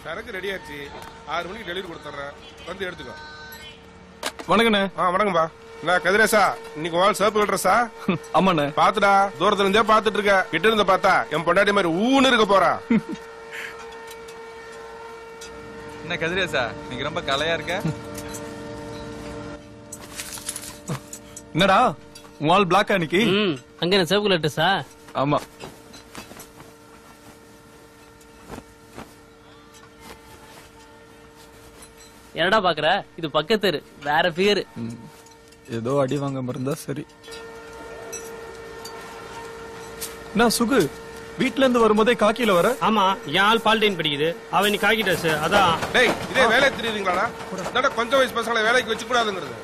சரக்கு ரெடி ஆச்சு. 6 மணிக்கு டெலிவரி கொடுத்துறேன், வந்து எடுத்துக்கோ. வணக்கண்ணே. வணக்கம்பா. நான் கதிரேசா, இன்னைக்கு வாழ் சிவப்பு கட்டுறசா? ஆமாண்ணே. பாத்துடா, தூரத்துல இருந்தே பாத்துட்டு இருக்க. கிட்ட இருந்து பார்த்தா என் பொண்டாட்டி மாதிரி ஊன்னு இருக்க போறா. என்ன கதிரேசா, நீங்க ரொம்ப கலையா இருக்க. என்னடா வால் பிளாக் அன்னைக்கு? அங்க என்ன சிவப்பு கலர்ஸா? ஆமா. என்னடா பாக்குற? இது பக்கத்து வேற பேரு. ஏதோ அடி வாங்க இருந்தா சரி. என்ன சுகு, வீட்ல இருந்து வரும்போதே காக்கில வர? ஆமா, என் ஆள் பால்டைன் படிக்குது, அவன் நீ காக்கி ட்ரெஸ். அதான். டேய், இதே வேலை தெரியுதுங்களாடா? என்னடா கொஞ்சம் வயசு பசங்களை வேலைக்கு வச்சு கூடாதுங்கிறது?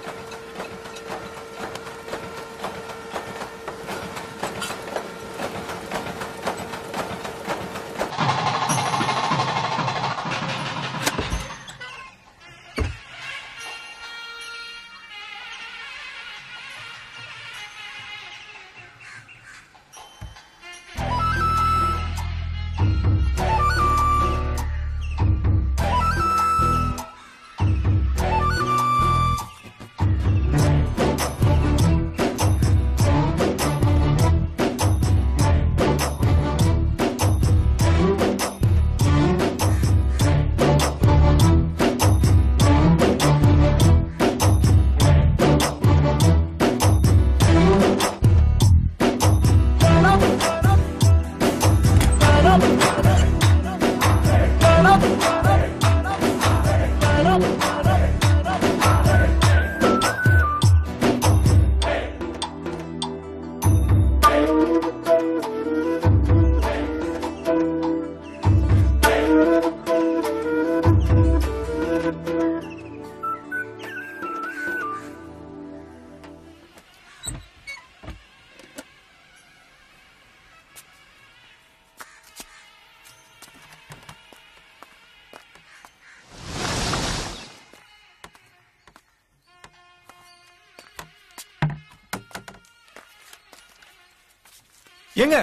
ஏங்க,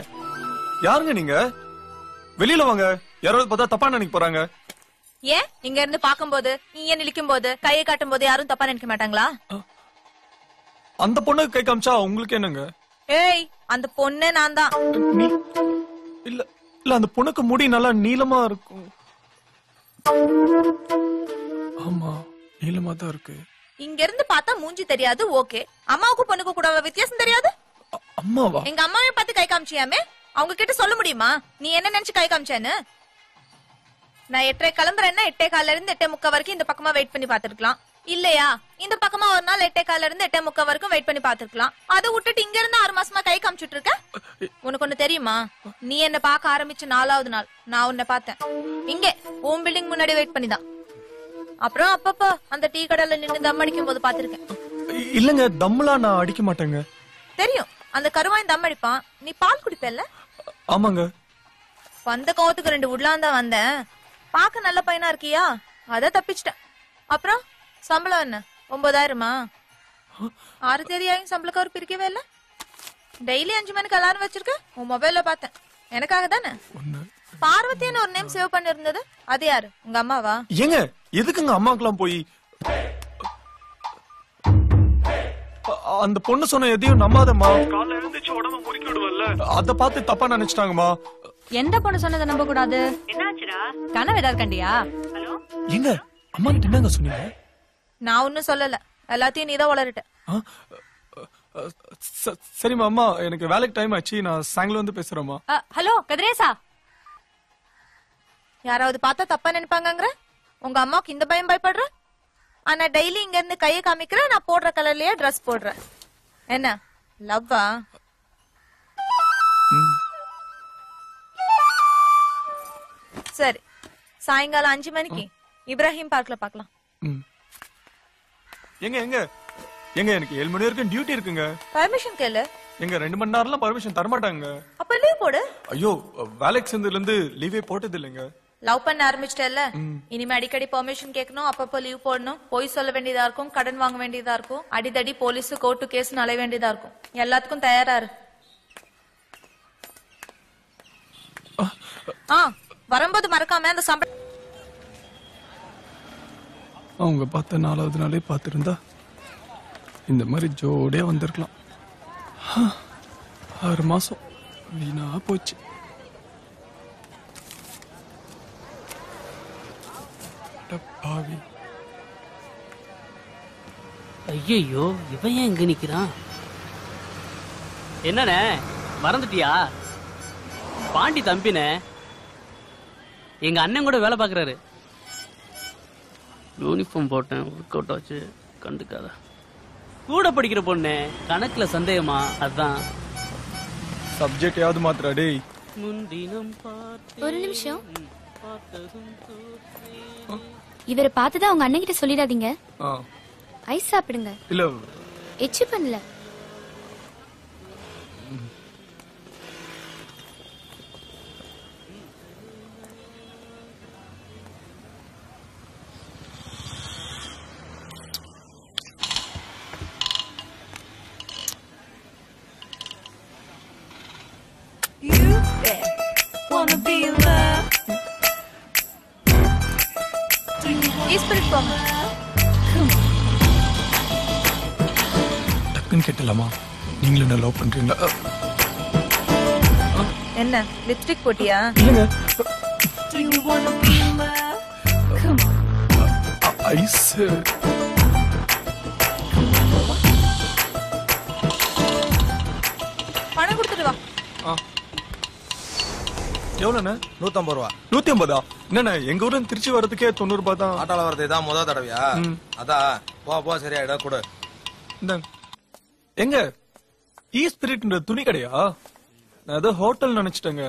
யாருங்க நீங்க? வெளியில வாங்க, யாராவது பார்த்தா தப்பா நினைக்க போறாங்க. ஏன் இங்க இருந்து பாக்கும்போது, நீங்க நிலிக்கும் போது, கையை காட்டும் போது யாரும் தப்பா நினைக்க மாட்டாங்களா? அந்த பொண்ணுக்கு கை காமிச்சா உங்களுக்கு என்னங்க? ஏய், அந்த பொண்ணு நான் தான். இல்ல இல்ல, அந்த பொண்ணுக்கு முடி நல்லா நீளமா இருக்கும். ஆமா, நீளமா தான் இருக்கு. இங்க இருந்து பார்த்தா மூஞ்சி தெரியாது, ஓகே. அம்மாவுக்கு பொண்ணுக்கு கூட வித்தியாசம் தெரியாது. அம்மாவா? எங்க அம்மாவே பார்த்து கை காமிச்சியாமே, அவங்க கிட்ட சொல்ல முடியுமா நீ என்ன நினைச்சு கை காமிச்சேன்னு? நான் 8:30 கிளம்புறேன்னா 8:15 இருந்து 8:30 வரைக்கும் இந்த பக்கமா வெயிட் பண்ணி பாத்துருக்கலாம். இல்லையா, இந்த பக்கமா ஒரு நாள் 8:15 இருந்து 8:30 வரைக்கும் வெயிட் பண்ணி பாத்துருக்கலாம். அதை விட்டுட்டு இங்க இருந்து 6 மாசமா கை காமிச்சிட்டு இருக்க. உனக்கு ஒண்ணு தெரியுமா? நீ என்ன பாக்க ஆரம்பிச்ச 4வது நாள் நான் உன்னை பார்த்தேன். இங்கே உன் பில்டிங் முன்னாடி வெயிட் பண்ணிதான். அப்புறம் அப்பப்ப அந்த டீ கடையில நின்னு தம் அடிக்கும் போது பாத்துருக்கேன். இல்லங்க, தம்லாம் நான் அடிக்க மாட்டேங்க. தெரியும், அந்த கருவாய் தம் அடிப்பான். நீ பால் குடிப்பல்ல? ஆமாங்க. வந்த கோவத்துக்கு 2 உட்லாந்தான் வந்தேன். பாக்க நல்ல பையனா இருக்கியா, அத தப்பிச்சிட்டேன். அப்புறம் சம்பளம் என்ன 9,000மா? 6 தேதியாயும் சம்பளக்காரு பிரிக்கவே இல்ல. டெய்லி 5 மணிக்கு அலாரம் வச்சிருக்க. உன் மொபைல்ல பார்த்தேன். எனக்காக தானே? பார்வதின்னு ஒரு நேம் சேவ் பண்ணி இருந்தது, அது யாரு? உங்க அம்மாவா? ஏங்க, எதுக்குங்க அம்மாக்கெல்லாம் போய்? அந்த பொண்ணு சொன்ன எதையும் நம்பாதம்மா. காலைல எழுந்திருச்சு உடம்ப முறுக்கி விடுவல்ல, அத பார்த்து தப்பா நினைச்சிட்டாங்கம்மா. எந்த பொண்ணு சொன்னதை நம்ப கூடாது? என்னாச்சுடா, கனவு ஏதாவது கண்டியா? ஹலோ, ஏங்க, அம்மா கிட்ட என்னங்க சொன்னீங்க? நான் ஒன்னும் சொல்லல, எல்லாத்தையும் நீதான் வளரிட்ட. சரிம்மா, அம்மா எனக்கு வேலைக்கு டைம் ஆச்சு, நான் சாயங்காலம் வந்து பேசுறேம்மா. ஹலோ கதிரேசா, யாராவது பார்த்தா தப்பா நினைப்பாங்கங்கற உங்க அம்மாவுக்கு இந்த பயம் பயப்படுற? ஆனா டெய்லி இங்க இருந்து கையை காமிக்கிற, நான் போடுற கலர்லயே ட்ரெஸ் போடுறேன். என்ன லவ்வா? சரி, சாயங்காலம் 5 மணிக்கு இப்ராஹிம் பார்க்ல பாக்கலாம். எங்க எங்க எங்க எனக்கு 7 மணி வரைக்கும் டியூட்டி இருக்குங்க. பர்மிஷன் கேளு. எங்க 2 மணி நேரம்லாம் பர்மிஷன் தர மாட்டாங்க. அப்ப லீவ் போடு. ஐயோ, வேலைக்கு சேர்ந்ததுல இருந்து லீவே போட்டது இல்லைங்க. லவ் பண்ண ஆரம்பிச்சிட்டல, இனிமே அடிக்கடி பெர்மிஷன் கேட்கணும், அப்பப்போ லீவ் போடணும், போய் சொல்ல வேண்டியதா இருக்கும், கடன் வாங்க வேண்டியதா இருக்கும், அடிதடி போலீஸ் கோர்ட்டு கேஸ் அலைய வேண்டியதா இருக்கும். எல்லாத்துக்கும் தயாரா இரு. வரும்போது மறக்காம அந்த சம்பளம். அவங்க பார்த்த 4வது நாளே பார்த்துருந்தா இந்த மாதிரி ஜோடியா வந்திருக்கலாம். 6 மாசம் வீணா போச்சு. பாவி. ஐயோ இவன் ஏன் இங்க நிக்கிறான்? என்னண்ணே மறந்துட்டியா? பாண்டி தம்பினே, எங்க அண்ணன் கூட வேலை பாக்குறாரு. யூனிஃபார்ம் போட்டேன், ஒர்க் அவுட் ஆச்சு, கண்டுக்காத. கூட படிக்கிற பொண்ணு, கணக்குல சந்தேகமா? அதான் சப்ஜெக்ட் யாவது மாத்திரா டேய். முன்தினம் ஒரு நிமிஷம். இவரை பார்த்ததா உங்க அண்ணன் கிட்ட சொல்லிடாதீங்க. ஐஸ் சாப்பிடுங்க. இல்ல எச்சி பண்ணல. டக்குன்னு கேட்டலாமா? நீங்களும் என்ன லவ் பண்றீங்களா? என்ன லிப்ஸ்டிக் போட்டியா? இல்லங்க. ஐஸ். பணம் கொடுத்துட்டு வா. எவ்வளவுண்ணே? 150 ரூபா. 150? என்னண்ணே எங்க ஊர்ல திருச்சி வர்றதுக்கே 90 ரூபாய் தான். ஆட்டோல வரது தான் முதல் தடவையா? அதான் போ சரியா இடம் கொடு. எங்க ஈ ஸ்பிரிட்ன்ற துணி கடையா? நான் ஏதோ ஹோட்டல் நினைச்சிட்டேங்க.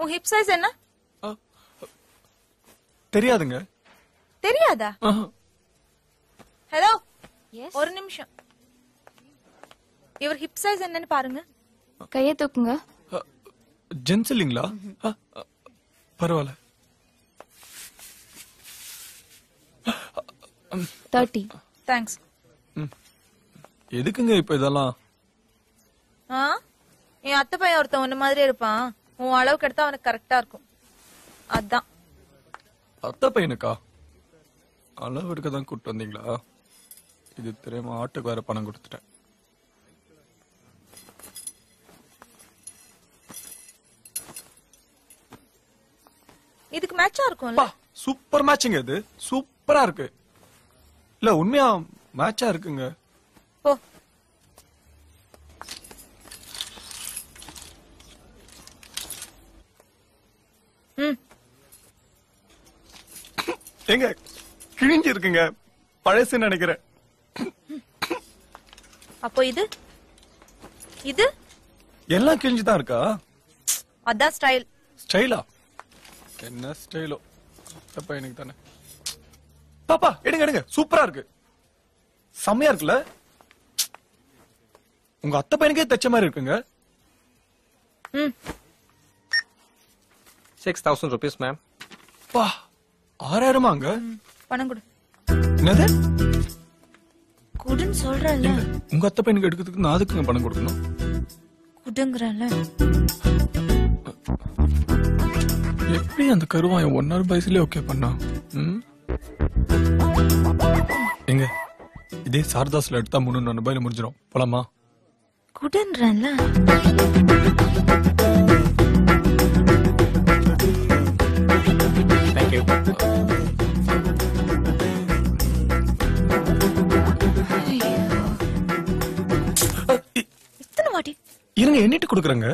உன் ஹிப் சைஸ் என்ன? தெரியாதுங்க. தெரியாதா? ஹலோ, ஒரு நிமிஷம். இவர் ஹிப் சைஸ் என்னன்னு பாருங்க. கையை தூக்குங்க. ஜென்ஸ் இல்லீங்களா? பரவாயில்ல. 30. தேங்க்ஸ். எதுக்குங்க இப்ப இதெல்லாம்? என் அத்தை பையன் ஒருத்தன் ஒண்ணு மாதிரியே இருப்பான். உன் அளவுக்கு எடுத்தா அவனுக்கு கரெக்டா இருக்கும். அதான். அத்தை பையனுக்கா? அளவு எடுக்கதான் கூப்பிட்டு வந்தீங்களா? இது தெரியாம ஆட்டுக்கு வேற பணம் கொடுத்துட்டேன். இதுக்கு மேட்சா இருக்கும்ல? Super matching. இது சூப்பரா இருக்கு. இல்ல உண்மையா மேட்சா இருக்குங்க. போ. எங்க கிழிஞ்சு இருக்குங்க. பழசு நினைக்கிறேன். அப்போ இது இது எல்லாம் கிழிஞ்சுதான் இருக்கா? அதான் ஸ்டைல். ஸ்டைலா? என்ன ஸ்டைலோ? அப்பா எனக்கு தானே. பாப்பா எடுங்க எடுங்க. சூப்பரா இருக்கு. செம்மையா இருக்குல்ல? உங்க அத்தை பையனுக்கே தைச்ச மாதிரி இருக்குங்க. 6000 rupees ma'am. பா 6000மாங்க? பணம் கொடு. என்னது? குடுன்னு சொல்றல. உங்க அத்தை பையனுக்கு எடுக்கிறதுக்கு நான் அதுக்குங்க பணம் கொடுக்கணும்? குடுங்கறல. எப்படி அந்த கருவாயன் 1 hour பைஸ்லயே ஓகே பண்ணா? எங்க இதே சாரதாஸ்ல எடுத்தா 300 ரூபாயில முடிஞ்சிடும். போலாமா? குடுன்றல. Thank you. இத்தனை வாட்டி இருங்க எண்ணிட்டு கொடுக்குறேங்க.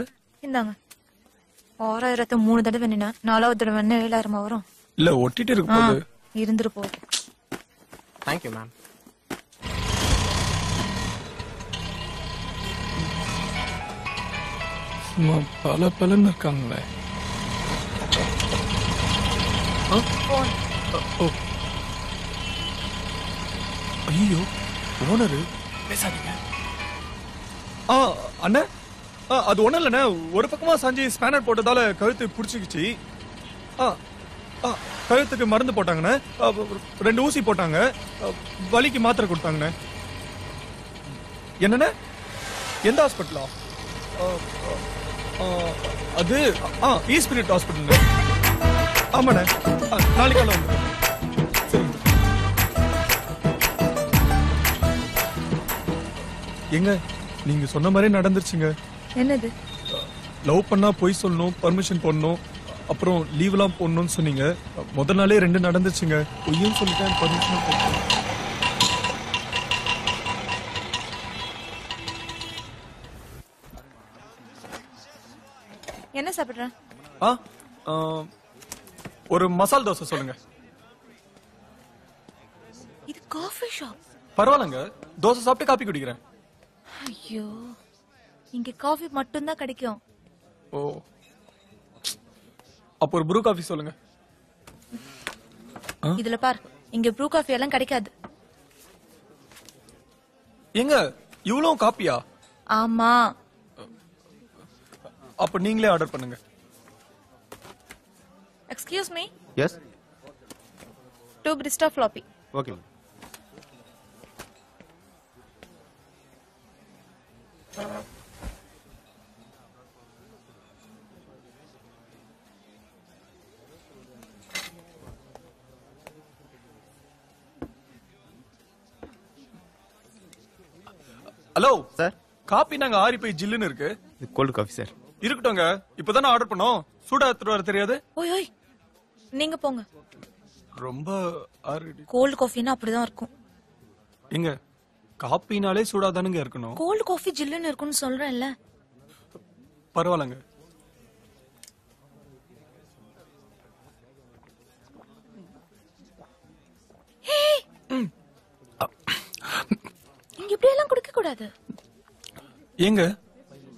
இந்தாங்க. 6000 3 தடவை நின்னா 4வது தடவை 7000 வரும். இல்ல ஒட்டிட்டு இருக்கு போது. இருந்துரு போகுது. Thank you ma'am. சும்மா பல பலன்னு இருக்காங்களே. ஐயோ ஓனரு பேசாதீங்க. அண்ணா அது ஒண்ணும் இல்லண்ணே. ஒரு பக்கமா சாஞ்சி ஸ்பேனர் போட்டதால கழுத்து புடிச்சுக்கிச்சு. கழுத்துக்கு மருந்து போட்டாங்கண்ணே. 2 ஊசி போட்டாங்க. வலிக்கு மாத்திரை கொடுத்தாங்கண்ணே. என்னண்ணே? எந்த ஹாஸ்பிட்டலா? அது ஈஸ்பிரிட் ஹாஸ்பிட்டல். ஆமாண்ணே, நாளைக்கு காலை வந்து. சரி. எங்க நீங்க சொன்ன மாதிரி நடந்துருச்சுங்க. என்னது? லவ் பண்ணா போய் சொல்லணும், பர்மிஷன் போடணும், அப்புறம் லீவ் எல்லாம் போடணும்னு சொன்னீங்க. முதல் நாளே 2 நடந்துச்சுங்க. பொய்யும் சொல்லிட்டேன், பர்மிஷன் போட்டேன். என்ன சாப்பிடுற? ஒரு மசால் தோசை சொல்லுங்க. இது காஃபி ஷாப். பரவாயில்லங்க, தோசை சாப்பிட்டு காபி குடிக்கிறேன். ஐயோ, இங்க காஃபி மட்டும் தான் கிடைக்கும். ஓ, அப்போ ஒரு ப்ரூ காஃபி சொல்லுங்க. இதுல பார், இங்க ப்ரூ காஃபி எல்லாம் கிடைக்காது. எங்க இவ்வளவு காப்பியா? ஆமா. அப்ப நீங்களே ஆர்டர் பண்ணுங்க. Excuse me. Yes. 2 Brista floppy. Okay. Hello sir, coffee நாங்க ஆறி போய் ஜில்லுன்னு இருக்கு. இது கோல்டு காஃபி சார். இருக்கட்டும்ங்க, இப்பதானே ஆர்டர் பண்ணோம். சூடா எடுத்துட்டு வர தெரியாது. ஓய் ஓய், நீங்க போங்க. ரொம்ப ஆறிடு. கோல்ட் காஃபினா அப்படிதான் இருக்கும். எங்க காப்பினாலே சூடா தானுங்க இருக்கணும். கோல்ட் காஃபி ஜில்லுன்னு இருக்கும்னு சொல்றேன்ல. பரவாயில்லங்க. இங்க இப்படி எல்லாம் குடிக்க கூடாது. எங்க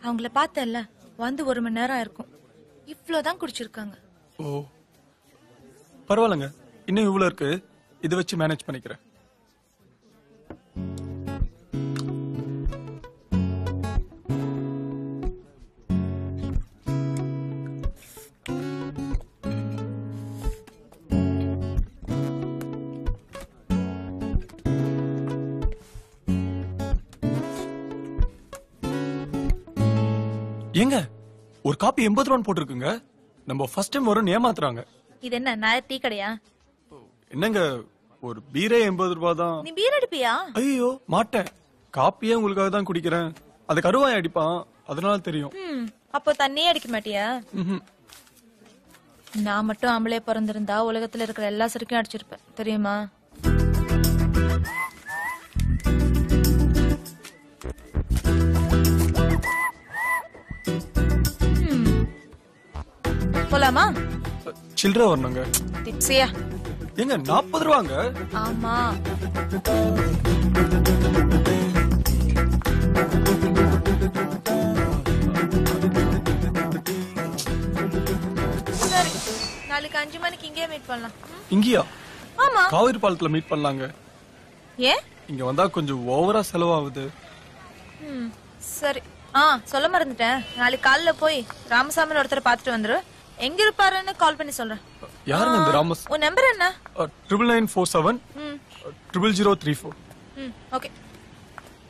அவங்கள பார்த்தேன்ல, வந்து 1 மணி நேரம் இருக்கும். இவ்ளோதான் குடிச்சிருக்காங்க. ஓ, பரவாயில்லங்க, இன்னும் இவ்வளவு இருக்கு. இதை வச்சு மேனேஜ் பண்ணிக்கிறேன். ஏங்க ஒரு காப்பி 80 ரூபான்னு போட்டிருக்குங்க. நம்ம ஃபர்ஸ்ட் டைம் வரும் ஏமாத்துறாங்க. இது என்ன நான் டீ கடையா? என்னங்க ஒரு பீரே 80 ரூபாய் தான். நீ பீர் அடிப்பியா? ஐயோ மாட்டேன், காப்பியே உங்களுக்காக தான் குடிக்கிறேன். அது கருவாய் அடிப்பான், அதனால தெரியும். அப்போ தண்ணியே அடிக்க மாட்டியா? நான் மட்டும் ஆம்பளை பிறந்திருந்தா உலகத்துல இருக்கிற எல்லா சரக்கையும் அடிச்சிருப்பேன் தெரியுமா? போலாமா? சில்லற வரணுங்க. டிப்ஸியா? எங்க 40 ரூபாங்க. ஆமா. சரி, நாளைக்கு 5 மணிக்கு இங்கே மீட் பண்ணலாம். இங்கயா? ஆமா. காவிரி பாலத்துல மீட் பண்ணலாங்க. ஏன்? இங்க வந்தா கொஞ்சம் ஓவரா செலவாகுது. சரி. சொல்ல மறந்துட்டேன். நாளைக்கு காலைல போய் ராமசாமி ஒருத்தரை பாத்துட்டு வந்துரு. எங்க இருப்பாருன்னு கால் பண்ணி சொல்றேன். யாருங்க இந்த ராமஸ்? உன் நம்பர் என்ன? 9947 0034. ஓகே.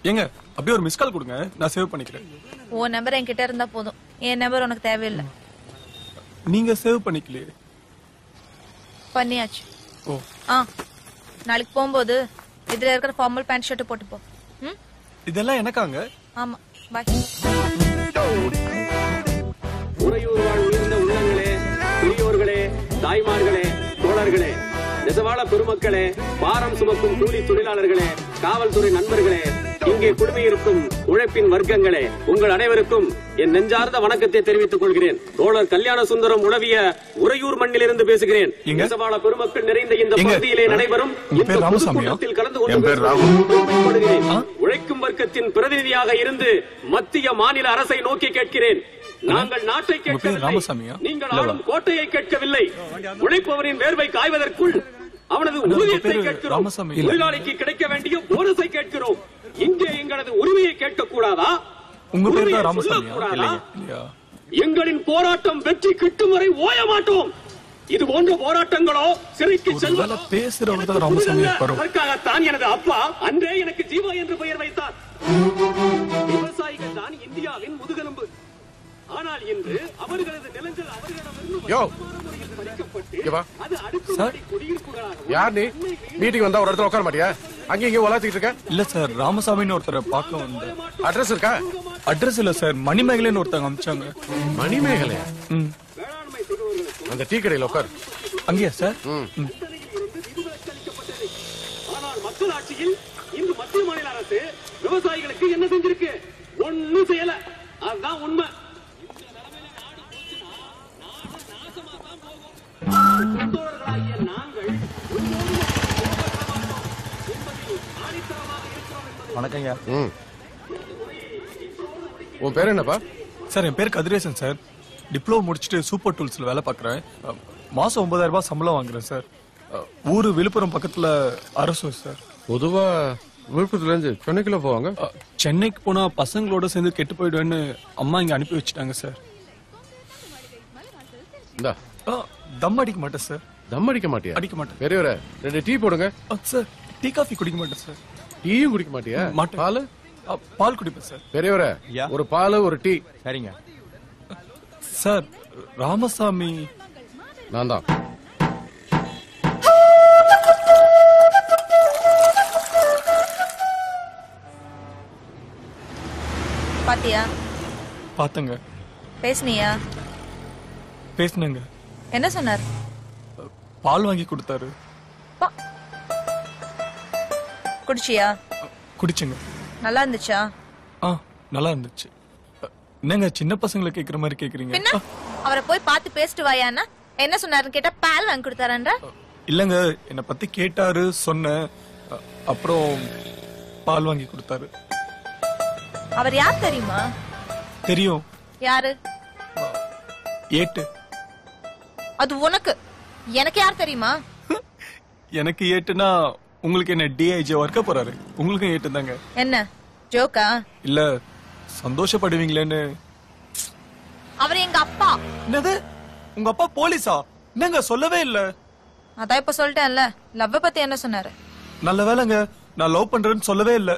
ஏங்க அப்படியே ஒரு மிஸ் கால் கொடுங்க, நான் சேவ் பண்ணிக்கிறேன். உன் நம்பர் என்கிட்ட இருந்தா போதும், என் நம்பர் உனக்கு தேவையில்லை. நீங்க சேவ் பண்ணிக்கலையே? பண்ணியாச்சு. ஓ. நாளைக்கு போகும்போது இதுல இருக்கிற ஃபார்மல் பேண்ட் ஷர்ட் போட்டு போ. இதெல்லாம் எனக்காங்க? ஆமா. பாய். உறையூர் வாழ் உயர்ந்த உள்ளங்களே, பெரியோர்களே, தாய்மார்களே, தோழர்களே, நெசவாள பெருமக்களே, பாரம் சுமக்கும் கூலி தொழிலாளர்களே, காவல்துறை நண்பர்களே, இங்கே குழுமியிருக்கும் உழைப்பின் வர்க்கங்களே, உங்கள் அனைவருக்கும் என் நெஞ்சார்ந்த வணக்கத்தை தெரிவித்துக் கொள்கிறேன். தோழர் கல்யாண சுந்தரம் உளவிய உறையூர் மண்ணிலிருந்து பேசுகிறேன். நெசவாள பெருமக்கள் நிறைந்த இந்த பகுதியிலே நடைபெறும் இந்த பொதுக்கூட்டத்தில் கலந்து கொண்டு உழைக்கும் வர்க்கத்தின் பிரதிநிதியாக இருந்து மத்திய மாநில அரசை நோக்கி கேட்கிறேன். நாங்கள் நாட்டை கேட்கவில்லை, நீங்கள் ஆளும் கோட்டையை கேட்கவில்லை. உழைப்பவரின் வேர்வை காய்வதற்குள் அவனது ஊதியத்தை கேட்கிறோம். தொழிலாளிக்கு கிடைக்க வேண்டிய போனஸை கேட்கிறோம். இங்கே எங்களது உரிமையை கேட்கக்கூடாதா? உங்க பேர் தான் ராமசாமி? எங்களின் போராட்டம் வெற்றி கிட்டும் வரை ஓய மாட்டோம். இது போன்ற போராட்டங்களோ சிறைக்கு செல்வது பேசுறவர் தான் ராமசாமி. அதற்காகத்தான் எனது அப்பா அன்றே எனக்கு ஜீவா என்று பெயர் வைத்தார். விவசாயிகள் நாட்டின் முதுகெலும்பு. ஆனால் இன்று அவர்களது நிலங்கள் அவர்களிடமிருந்து யோ பறிக்கப்பட்டு இங்க வா. அது அடுக்குமாடி குடியிருப்புகளாக யார் நீ மீட்டிங் வந்தா ஒரு இடத்துல உட்கார மாட்டியா? அங்கேயும் இங்கே உலாத்திட்டு இருக்க. இல்ல சார், ராமசாமின்னு ஒருத்தரை பார்க்க வந்தேன். அட்ரஸ் இருக்கா? அட்ரஸ் இல்ல சார், மணிமேகலைன்னு ஒருத்தங்க அமிச்சாங்க. மணிமேகலையா? ம். அந்த டீ கடையில் உட்கார். அங்கேயா சார்? ஆனால் மக்கள் ஆட்சியில் இன்று மத்திய மாநில அரசு விவசாயிகளுக்கு என்ன செஞ்சிருக்கு? ஒண்ணும் செய்யல. அதுதான் உண்மை. வணக்கங்க. உன் பேர் என்னப்பா? சார் என் பேர் கதிரேசன் சார். டிப்ளமோ முடிச்சுட்டு சூப்பர் டூல்ஸ்ல வேலை பார்க்குறேன். மாசம் 9,000 ரூபாய் சம்பளம் வாங்குறேன் சார். ஊரு விழுப்புரம் பக்கத்துல அரசு சார். பொதுவா விழுப்புரத்துல இருந்து சென்னைக்குள்ள போவாங்க. சென்னைக்கு போனா பசங்களோட சேர்ந்து கெட்டு போயிடுவேன்னு அம்மா இங்க அனுப்பி வச்சுட்டாங்க சார். இந்தா தம் அடிக்க மாட்டேன் சார். தம் அடிக்க மாட்டியா? அடிக்க மாட்டேன். பெரியவரே 2 டீ போடுங்க. சார் டீ காஃபி குடிக்க மாட்டேன் சார். டீயும் குடிக்க மாட்டியா? மாட்டேன். பால்? பால் குடிப்பேன் சார். பெரியவரே ஒரு பால் ஒரு டீ. சரிங்க சார். ராமசாமி நான் தான். பாத்தியா? பாத்தங்க. பேசுனியா? பேசினங்க. என்ன சொன்னார்? பால் வாங்கி கொடுத்தாரு. குடிச்சியா? குடிச்சுங்க. நல்லா இருந்துச்சா? நல்லா இருந்துச்சு. என்னங்க சின்ன பசங்களை கேக்குற மாதிரி கேக்குறீங்க? பின்ன அவரை போய் பார்த்து பேசிட்டு வாயான்னா என்ன சொன்னாருன்னு கேட்டா பால் வாங்கி கொடுத்தாரன்ற? இல்லங்க, என்ன பத்தி கேட்டாரு, சொன்னேன். அப்புறம் பால் வாங்கி கொடுத்தாரு. அவர் யார் தெரியுமா? தெரியும். யாரு? ஏட்டு. அது உனக்கு. எனக்கு யார் தெரியுமா? எனக்கு ஏட்டுனா உங்களுக்கு என்ன டிஐஜி வர்க்க போறாரு. உங்களுக்கு ஏட்டு தாங்க. என்ன ஜோக்கா? இல்ல சந்தோஷப்படுவீங்களேன்னு. அவர் எங்க அப்பா. என்னது? உங்க அப்பா போலீஸா? என்னங்க சொல்லவே இல்ல. அதான் இப்ப சொல்லிட்டேன்ல. லவ் பத்தி என்ன சொன்னாரு? நல்ல வேலைங்க, நான் லவ் பண்றேன்னு சொல்லவே இல்ல.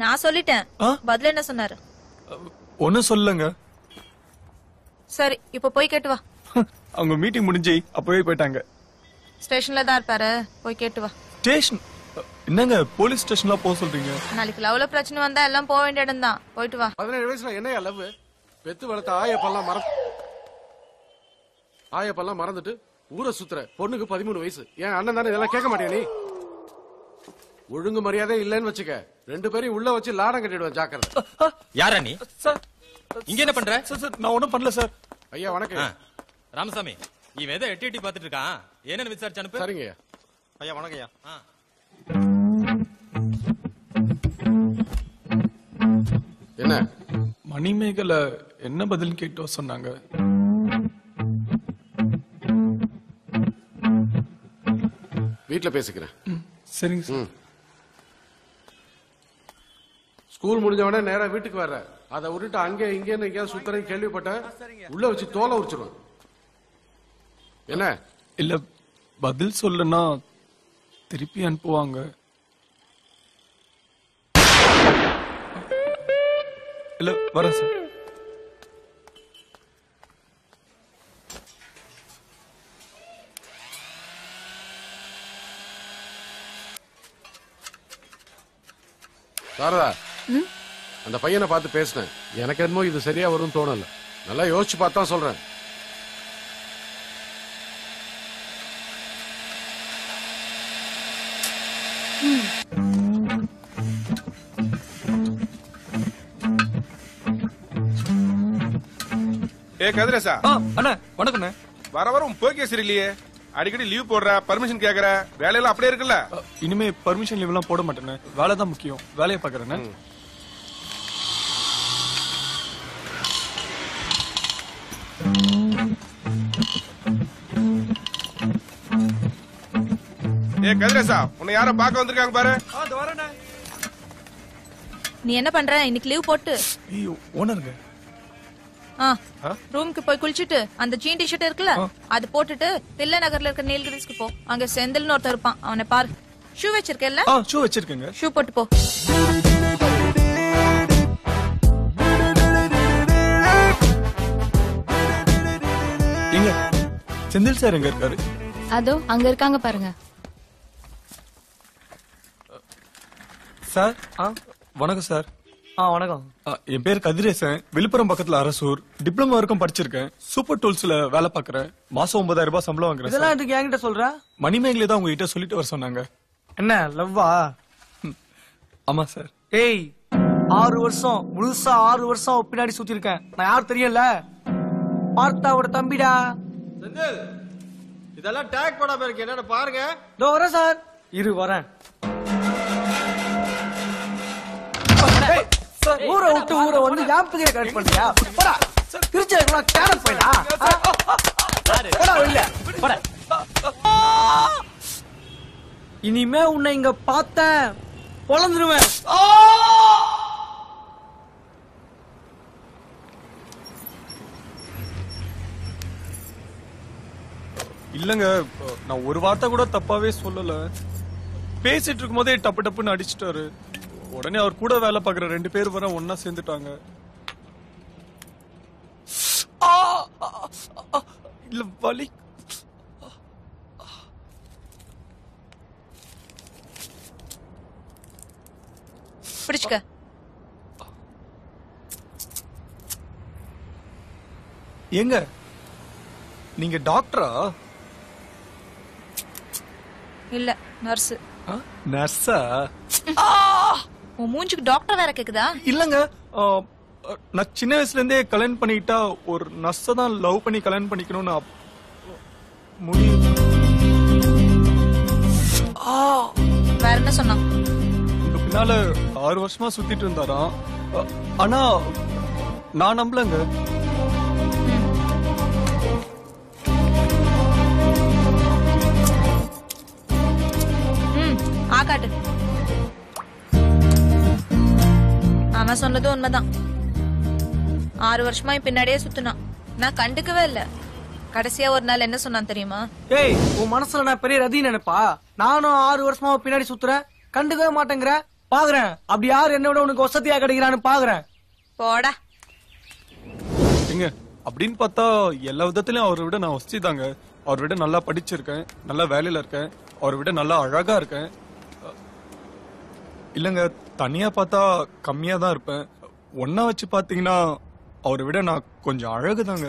நான் சொல்லிட்டேன். பதில் என்ன சொன்னாரு? ஒன்னும் சொல்லங்க. சரி இப்ப போய் கேட்டு வா. அவங்க மீட்டிங் முடிஞ்சு அப்பவே போயிட்டாங்க. ஸ்டேஷன்ல தான் இருப்பாரு, போய் கேட்டு வா. ஸ்டேஷன்? என்னங்க போலீஸ் ஸ்டேஷன்ல போக சொல்றீங்க? நாளைக்கு லவ்ல பிரச்சனை வந்தா எல்லாம் போக வேண்டிய இடம் தான். போயிட்டு வா. 17 வயசுல என்னையா லவ்? பெத்து வளர்த்த ஆயப்பெல்லாம் மறந்துட்டு ஊரை சுத்துற பொண்ணுக்கு 13 வயசு. என் அண்ணன் தானே, இதெல்லாம் கேட்க மாட்டியா நீ? ஒழுங்கு மரியாதை இல்லன்னு வச்சுக்க, 2 பேரையும் உள்ள வச்சு லாடம் கட்டிடுவேன். ஜாக்கிரதை. யாரா நீ? சார் இங்க என்ன பண்ற? சார் நான் ஒண்ணும் பண்ணல சார். ஐயா வணக்கம். ராமசாமி, இவன் ஏதோ எட்டி பாத்துட்டு இருக்கான். என்னன்னு விசாரிச்சு அனுப்பு. சரிங்க ஐயா வணக்கம் ஐயா. என்ன மணிமேகலை என்ன பதில் கேட்டோ சொன்னாங்க. வீட்டுல பேசிக்கிறேன். சரிங்க சார். ஸ்கூல் முடிஞ்சவனே நேரா வீட்டுக்கு வர்ற, அதை விட்டுட்டு அங்கே இங்கேன்னு எங்கேயாவது சுத்தரையும் கேள்விப்பட்டேன், உள்ள வச்சு தோலை உரிச்சிடும். என்ன? இல்ல பதில் சொல்லனா திருப்பி அனுப்புவாங்க. இல்ல வர சார். சாரதா, அந்த பையனை பார்த்து பேசினேன். எனக்கு என்னமோ இது சரியா வரும்னு தோணல. நல்லா யோசிச்சு பார்த்தா சொல்றேன். கதிரேசா. அண்ணா வணக்கண்ணே. வர வர போக்கே சரியில்லையே. அடிக்கடி லீவ் போடுற, பர்மிஷன் கேக்குற, வேலையெல்லாம் அப்படியே இருக்குல்ல? இனிமே பர்மிஷன் லீவ் எல்லாம் போட மாட்டேன். வேலை தான் முக்கியம். வேலையை பாக்குறேன். கதிரேசா, உன்னை யாரோ பார்க்க வந்திருக்காங்க பாரு. நீ என்ன பண்ற? இன்னைக்கு லீவ் போட்டு ஓனருங்க ரூமுக்கு போய் குளிச்சுட்டு அந்த ஜீன் டிஷர்ட் இருக்குல்ல அது போட்டுட்டு தில்லை நகர்ல இருக்க நீல்கிரிஸ்க்கு போ. அங்க செந்தில்னு ஒருத்தர் இருப்பான், அவனை பாரு. ஷூ வச்சிருக்கேல்ல? ஷூ வச்சிருக்கேங்க. ஷூ போட்டு போ. செந்தில் சார் எங்க இருக்காரு? அதோ அங்க இருக்காங்க பாருங்க. சார் வணக்கம் சார். வணக்கம். என் பேர் கதிரேசன். விழுப்புரம் பக்கத்துல அரசூர். டிப்ளமோ வரைக்கும் படிச்சிருக்கேன். சூப்பர் டூல்ஸ்ல வேலை பாக்குறேன். மாசம் 9,000 ரூபாய் சம்பளம் வாங்குறேன். இதெல்லாம் எதுக்கு என்கிட்ட சொல்ற? மணிமேகலை தான் உங்ககிட்ட சொல்லிட்டு வர சொன்னாங்க. என்ன லவ்வா? ஆமா சார். ஏய் 6 வருஷம் முழுசா 6 வருஷம் பின்னாடி சுத்தி இருக்கேன். நான் யார் தெரியல? பார்த்தாவோட தம்பிடா. செந்தில், இதெல்லாம் டேக் போடாம இருக்கு, என்னன்னு பாருங்க. இதோ வரேன் சார். இரு வரேன். ஊரை விட்டு ஊரை வந்து ஞாபகத்தை கரெக்ட் பண்றியா? போடா திருச்சி கேரட் போயிடா. போடா வெளில போடா. இனிமே உன்னை இங்க பார்த்தேன் பொழந்துருவேன். இல்லங்க, நான் ஒரு வார்த்தை கூட தப்பாவே சொல்லல. பேசிட்டு இருக்கும் போதே டப்பு டப்புன்னு அடிச்சிட்டாரு. உடனே அவர் கூட வேலை பாக்குற 2 பேர் வர ஒன்னா சேர்ந்துட்டாங்க. இல்ல வலி. பிடிச்சுக்க. எங்க நீங்க டாக்டரா? இல்ல நர்ஸ். நர்ஸா? உன் மூஞ்சுக்கு டாக்டர் வேற கேக்குதா? இல்லங்க, நான் சின்ன வயசுல இருந்தே கல்யாணம் பண்ணிக்கிட்டா ஒரு நர்ஸ தான் லவ் பண்ணி கல்யாணம் பண்ணிக்கணும்னு முடியும். வேற என்ன சொன்னா? உங்க பின்னால 6 வருஷமா சுத்திட்டு இருந்தாராம். ஆனா நான் நம்பலங்க. ஆகாட்டு. அவன் சொன்னதும் உண்மைதான். 6 வருஷமா பின்னாடியே சுத்தினான். நான் கண்டுக்கவே இல்ல. கடைசியா ஒரு நாள் என்ன சொன்னான் தெரியுமா? ஏய், உன் மனசுல நான் பெரிய ரதி நினைப்பா? நானும் 6 வருஷமா பின்னாடி சுத்துறேன், கண்டுக்கவே மாட்டேங்கிற. பாக்குறேன் அப்படி யாரு என்னோட உனக்கு வசதியா கிடைக்கிறான்னு பாக்குறேன். போடா. எங்க அப்படின்னு பார்த்தா எல்லா விதத்திலயும் அவரை விட நான் வசதி தாங்க. அவரை விட நல்லா படிச்சிருக்கேன், நல்ல வேலையில இருக்கேன், அவரை விட நல்லா அழகா இருக்கேன். இல்லங்க, தனியா பார்த்தா கம்மியா தான் இருப்பேன். ஒன்னா வச்சு பாத்தீங்கன்னா அவரை விட நான் கொஞ்சம் அழகுதாங்க.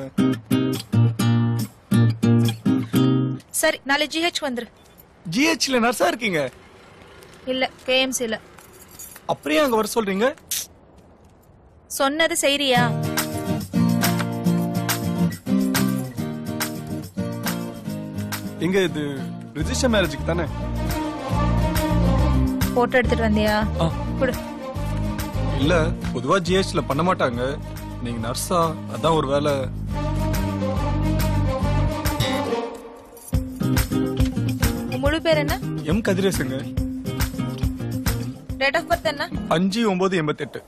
சரி, நாளை ஜிஹெச் வந்துரு. ஜிஹெச்ல நர்ஸா இருக்கீங்க? இல்ல, கேஎம்சில. அப்படியே அங்க வர சொல்றீங்க? சொன்னது செய்றியா? எங்க இது ரிஜிஸ்டர் மேரேஜுக்கு தானே? போட்டோ எடுத்துட்டு வந்தியா? குடு. இல்ல, பொதுவா ஜிஹெச்ல பண்ண மாட்டாங்க. நீங்க நர்ஸா, அதான் ஒரு வேலை. முழு பேர் என்ன? எம் கதிரேசங்க. டேட் ஆஃப் பர்த் என்ன? 5/9/88.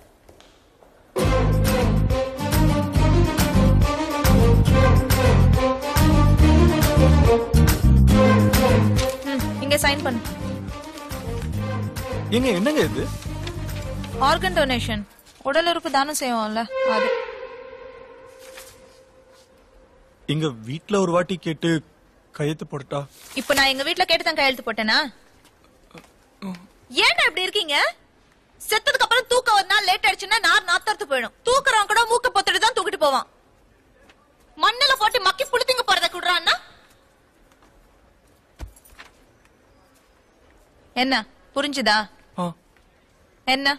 இங்க சைன் பண்ணு. எங்க என்னங்க இது? Organ donation. உடல் உறுப்பு தானம் செய்வோம்ல அது. எங்க வீட்ல ஒரு வாட்டி கேட்டு கையெழுத்து போட்டா? இப்ப நான் எங்க வீட்ல கேட்டு தான் கையெழுத்து போட்டேனா? ஏன்டா இப்படி இருக்கீங்க? செத்ததுக்கு அப்புறம் தூக்கம் ஒரு நாள் லேட் ஆயிடுச்சுன்னா நாத்தறுத்து போயிடும். தூக்குறவன் கூட மூக்க பொத்துட்டு தான் தூக்கிட்டு போவான். மண்ணுல போட்டு மக்கி புளுத்திங்க போறத குடுறான்னா என்ன புரிஞ்சுதா? என்ன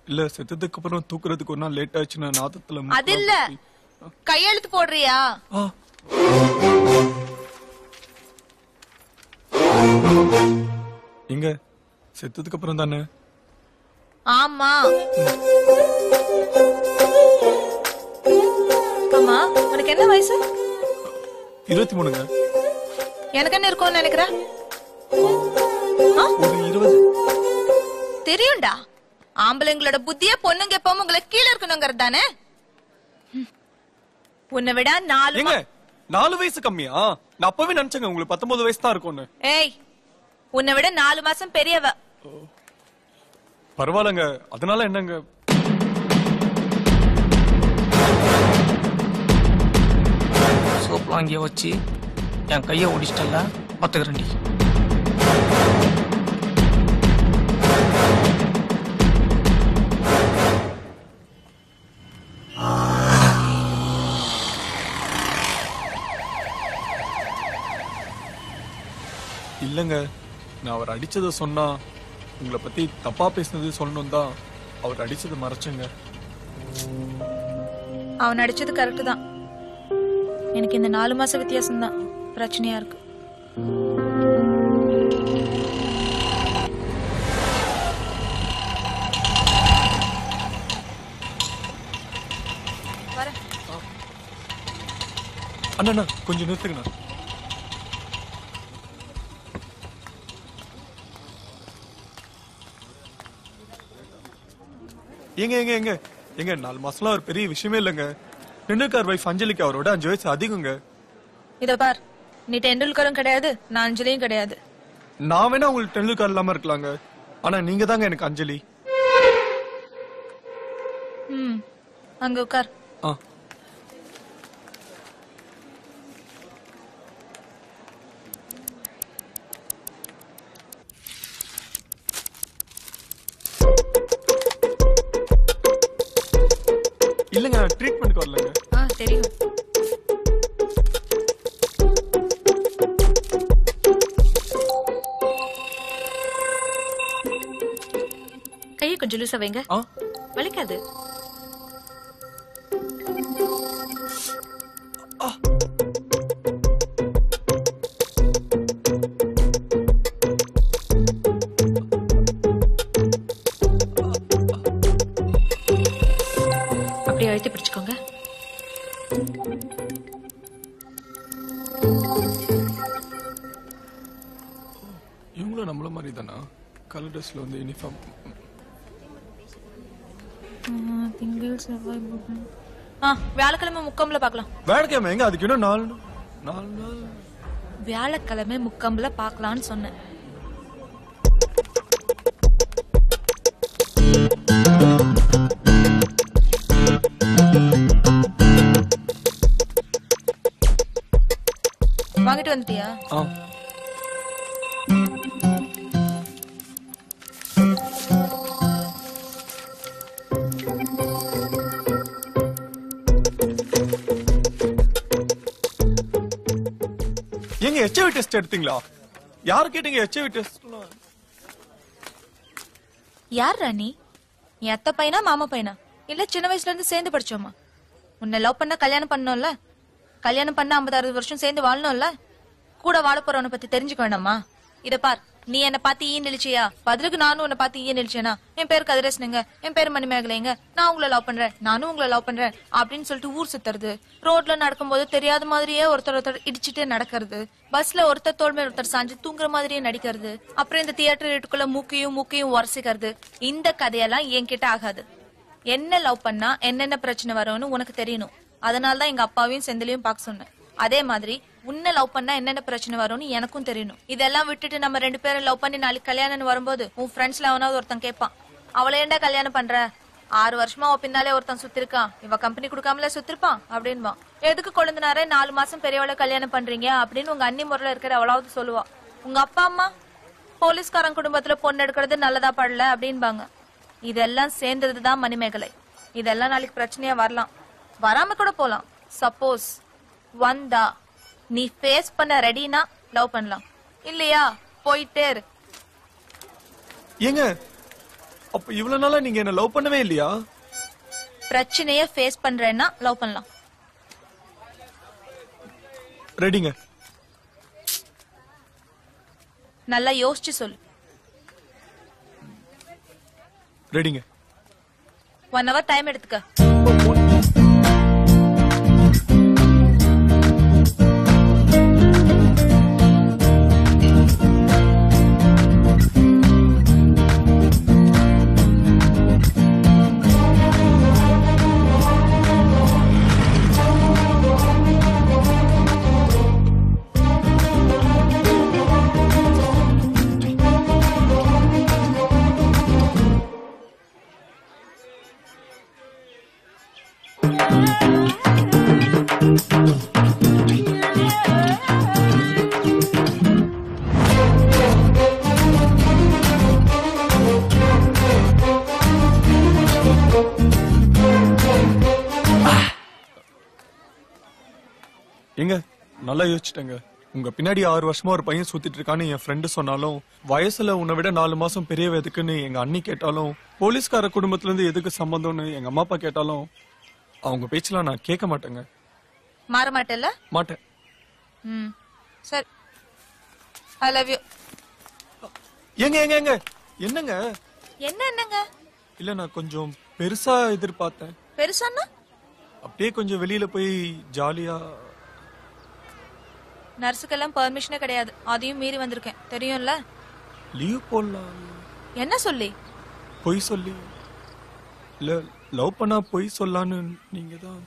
இல்ல, செத்ததுக்கு அப்புறம் தூக்குறதுக்கு ஒரு நாள் லேட் ஆச்சுன்னா நாதத்துல அது இல்ல, கையெழுத்து போடுறியா? எங்க செத்ததுக்கு அப்புறம் தானே? ஆமா. ஆமா, உனக்கு என்ன வயசு? 23ங்க. எனக்கு என்ன இருக்கும்னு நினைக்கிற? ஒரு 20. தெரியும்டா, ஆம்பளைங்களோட புத்திய பொண்ணுங்க எப்பவும் உங்களை கீழே இருக்கணுங்கிறது தானே. உன்னை விட 4 வயசு கம்மியா? நான் அப்பவே நினைச்சேங்க உங்களுக்கு 19 வயசு தான் இருக்கும்னு. ஏய், உன்னை விட 4 மாசம் பெரியவ. பரவாயில்லங்க, அதனால என்னங்க? சோப் வாங்கிய வச்சு என் கைய ஓடிச்சிட்டல பாத்துக்கிறேன்டி. இல்லங்க, நான் அவர் அடிச்சதை சொன்னா உங்களை பத்தி தப்பா பேசுனது சொல்லணும் தான் அவர் அடிச்சதை மறைச்சங்க. அவன் அடிச்சது கரெக்ட் தான். எனக்கு இந்த 4 மாச வித்தியாசம் தான் பிரச்சனையா இருக்கு. அண்ணா கொஞ்சம் நிறுத்துங்கண்ணா. எங்க எங்க எங்க எங்க 4 மாசம்லாம் ஒரு பெரிய விஷயமே இல்லைங்க. டெண்டுல்கர் வைஃப் அஞ்சலிக்கு அவரோட 5 வயசு அதிகங்க. இத பார், நீ டெண்டுல்கரும் கிடையாது, நான் அஞ்சலியும் கிடையாது. நான் வேணா உங்களுக்கு டெண்டுல்கர் இல்லாம இருக்கலாங்க, ஆனா நீங்க தாங்க எனக்கு அஞ்சலி. அங்க உட்கார். இல்லங்க, நான் ட்ரீட்மென்ட்க்கு வரலங்க. தெரியும். கையை கொஞ்சம் லூசா வைங்க, வலிக்காது. அப்படியே அழுத்தி பிடிச்சுக்கோங்க. இவங்களும் நம்மள மாதிரி தானா? கலர் ட்ரெஸ்ல வந்து யூனிஃபார்ம். வியாழக்கிழமை முக்கம்புல பாக்கலாம். வியாழக்கிழமை எங்க? அதுக்கு இன்னும் 4 நாள். வியாழக்கிழமை முக்கம்புல பாக்கலாம்னு சொன்னேன். வாங்கிட்டு வந்துட்டியா? எங்க HIV டெஸ்ட் எடுத்தீங்களா? யாரு கேட்டீங்க HIV டெஸ்ட்? யார் ராணி? என் அத்தை பையனா மாமா பையனா இல்ல சின்ன வயசுல இருந்து சேர்ந்து படிச்சோமா? உன்னை லவ் பண்ண கல்யாணம் பண்ணோம்ல, கல்யாணம் பண்ண 50-60 வருஷம் சேர்ந்து வாழணும்ல, கூட வாழ போறவனை பத்தி தெரிஞ்சுக்க வேண்டாமா? இத பார், நீ என்ன பாத்து ஈ நிலிச்சியா? பதிலுக்கு நானும் உன்னை பாத்து ஈ நிலிச்சேனா? என் பேரு கதிரேசனுங்க, என் பேரு மணிமேகலைங்க, நான் உங்களை லவ் பண்றேன், நானும் உங்களை லவ் பண்றேன் அப்படின்னு சொல்லிட்டு ஊர் சுத்துறது, ரோட்ல நடக்கும்போது தெரியாத மாதிரியே ஒருத்தர் இடிச்சுட்டு நடக்கிறது, பஸ்ல ஒருத்தர் தோள் மேல ஒருத்தர் சாஞ்சு தூங்குற மாதிரியே நடிக்கிறது, அப்புறம் இந்த தியேட்டர் வீட்டுக்குள்ள மூக்கையும் உரசிக்கிறது, இந்த கதையெல்லாம் என்கிட்ட ஆகாது. என்ன லவ் பண்ணா என்னென்ன பிரச்சனை வரும்னு உனக்கு தெரியணும். அதனாலதான் எங்க அப்பாவையும் செந்திலையும் பாக்க சொன்னேன். அதே மாதிரி உன்னை லவ் பண்ணா என்னென்ன பிரச்சனை வரும்னு எனக்கும் தெரியணும். இதெல்லாம் விட்டுட்டு நம்ம 2 பேரும் லவ் பண்ணி நாளைக்கு கல்யாணம் வரும்போது உன் ஃப்ரெண்ட்ஸ்ல அவனாவது ஒருத்தன் கேட்பான், அவளை ஏண்டா கல்யாணம் பண்ற? 6 வருஷமா அவ பின்னாலே ஒருத்தன் சுத்திருக்கான், இவ கம்பெனி கொடுக்காமல சுத்திருப்பான் அப்படின்வா. எதுக்கு கொழுந்தனாரே 4 மாசம் பெரியவளை கல்யாணம் பண்றீங்க அப்படின்னு உங்க அண்ணி முறையில இருக்கிற அவளாவது சொல்லுவா. உங்க அப்பா அம்மா போலீஸ்காரன் குடும்பத்துல பொண்ணு எடுக்கிறது நல்லதா படல அப்படின்பாங்க. இதெல்லாம் சேர்ந்ததுதான் மணிமேகலை. இதெல்லாம் நாளைக்கு பிரச்சனையா வரலாம், வராம கூட போலாம். சப்போஸ் வந்தா நீ ஃபேஸ் பண்ண ரெடினா லவ் பண்ணலாம், இல்லையா போயிட்டே இரு. ஏங்க, அப்ப இவ்வளவு நாளா நீங்க என்ன லவ் பண்ணவே இல்லையா? பிரச்சனைய ஃபேஸ் பண்றேன்னா லவ் பண்ணலாம். ரெடிங்க. நல்லா யோசிச்சு சொல்லு. ரெடிங்க. 1 hour டைம் எடுத்துக்க. எங்க நல்லா யோசிச்சிட்டேங்க. உங்க பின்னாடி 6 வருஷமா ஒரு பையன் சுத்திட்டு இருக்கான்னு என் ஃப்ரெண்டு சொன்னாலும், வயசுல உன்னை விட 4 மாசம் பெரியவ எதுக்குன்னு எங்க அண்ணி கேட்டாலும், போலீஸ்கார குடும்பத்துல இருந்து எதுக்கு சம்பந்தம்னு எங்க அம்மா அப்பா கேட்டாலும் அவங்க பேச்செல்லாம் நான் கேட்க மாட்டேங்க. மாற மாட்டேல்ல? மாட்டேன். சரி, ஐ லவ் யூ. எங்க எங்க எங்க என்னங்க? என்னங்க? இல்ல நான் கொஞ்சம் பெருசா எதிர்பார்த்தேன். பெருசான்னா? அப்படியே கொஞ்சம் வெளியில போய் ஜாலியா. நர்ஸுக்கெல்லாம் பெர்மிஷனே கிடையாது, அதையும் மீறி வந்திருக்கேன் தெரியும்ல. லீவ் போடலாம். என்ன சொல்லி? பொய் சொல்லி. இல்ல லவ் பண்ணா பொய் சொல்லான்னு நீங்க தான்